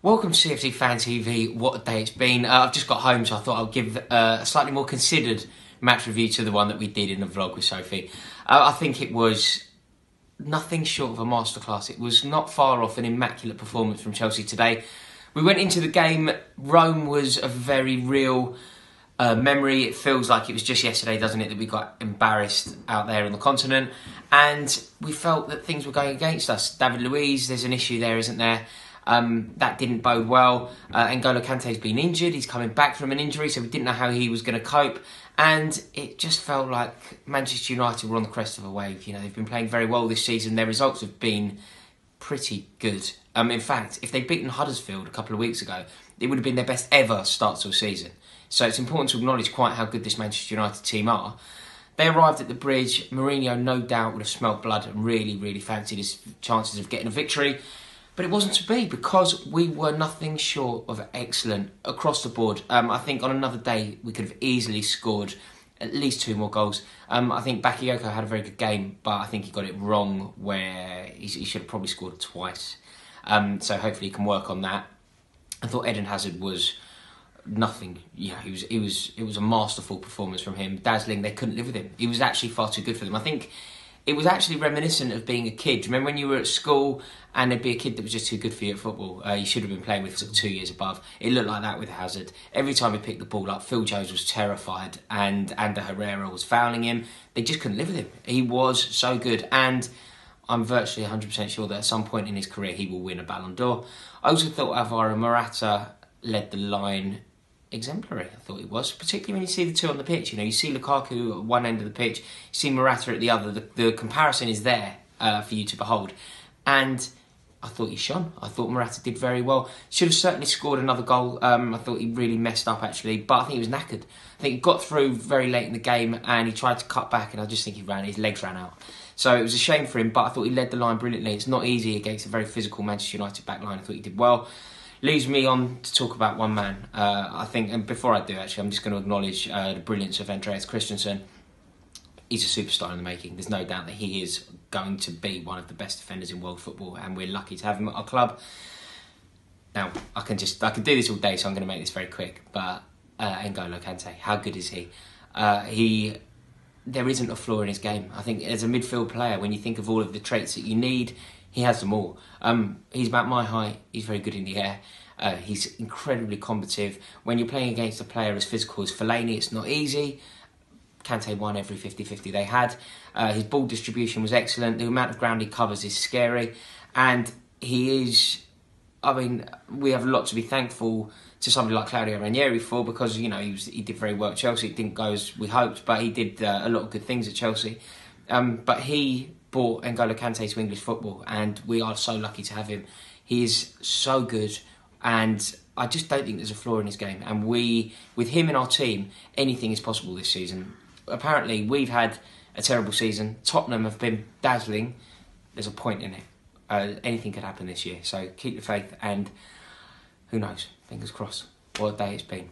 Welcome to CFC Fan TV. What a day it's been. I've just got home, so I thought I'll give a slightly more considered match review to the one that we did in the vlog with Sophie. I think it was nothing short of a masterclass. It was not far off an immaculate performance from Chelsea today. We went into the game. Rome was a very real memory. It feels like it was just yesterday, doesn't it, that we got embarrassed out there on the continent. And we felt that things were going against us. David Luiz, there's an issue there, isn't there? That didn't bode well. N'Golo Kante's been injured. He's coming back from an injury, so we didn't know how he was going to cope. And it just felt like Manchester United were on the crest of a wave. You know, they've been playing very well this season. Their results have been pretty good. In fact, if they'd beaten Huddersfield a couple of weeks ago, it would have been their best ever start to a season. So it's important to acknowledge quite how good this Manchester United team are. They arrived at the bridge. Mourinho, no doubt, would have smelt blood and really fancied his chances of getting a victory. But it wasn't to be, because we were nothing short of excellent across the board. I think on another day we could have easily scored at least 2 more goals. I think Bakayoko had a very good game, but I think he got it wrong where he should have probably scored twice. So hopefully he can work on that. I thought Eden Hazard was nothing. Yeah, it was a masterful performance from him. Dazzling. They couldn't live with him. He was actually far too good for them. I think it was actually reminiscent of being a kid. Remember when you were at school and there'd be a kid that was just too good for you at football? You should have been playing with sort of 2 years above. It looked like that with Hazard. Every time he picked the ball up, Phil Jones was terrified and Ander Herrera was fouling him. They just couldn't live with him. He was so good, and I'm virtually 100% sure that at some point in his career he will win a Ballon d'Or. I also thought Alvaro Morata led the line exemplary. I thought it was, particularly when you see the two on the pitch. You know, you see Lukaku at one end of the pitch, you see Morata at the other. The comparison is there for you to behold, and I thought he shone. I thought Morata did very well. Should have certainly scored another goal. I thought he really messed up actually, but I think he was knackered. I think he got through very late in the game and he tried to cut back, and I just think his legs ran out. So it was a shame for him, but I thought he led the line brilliantly. It's not easy against a very physical Manchester United back line. I thought he did well. Leaves me on to talk about one man. I think, and before I do actually, I'm just going to acknowledge the brilliance of Andreas Christensen. He's a superstar in the making. There's no doubt that he is going to be one of the best defenders in world football, and we're lucky to have him at our club. Now, I can do this all day, so I'm going to make this very quick, but N'Golo Kante, how good is he? There isn't a flaw in his game. I think as a midfield player, when you think of all of the traits that you need, he has them all. He's about my height. He's very good in the air. He's incredibly combative. When you're playing against a player as physical as Fellaini, it's not easy. Kante won every 50-50 they had. His ball distribution was excellent. The amount of ground he covers is scary. And he is... I mean, we have a lot to be thankful to somebody like Claudio Ranieri for, because, you know, he did very well at Chelsea. It didn't go as we hoped, but he did a lot of good things at Chelsea. But he brought N'Golo Kante to English football, and we are so lucky to have him. He is so good, and I just don't think there's a flaw in his game. And with him in our team, anything is possible this season. Apparently, we've had a terrible season. Tottenham have been dazzling. There's a point in it. Anything could happen this year. So keep the faith, and who knows? Fingers crossed. What a day it's been.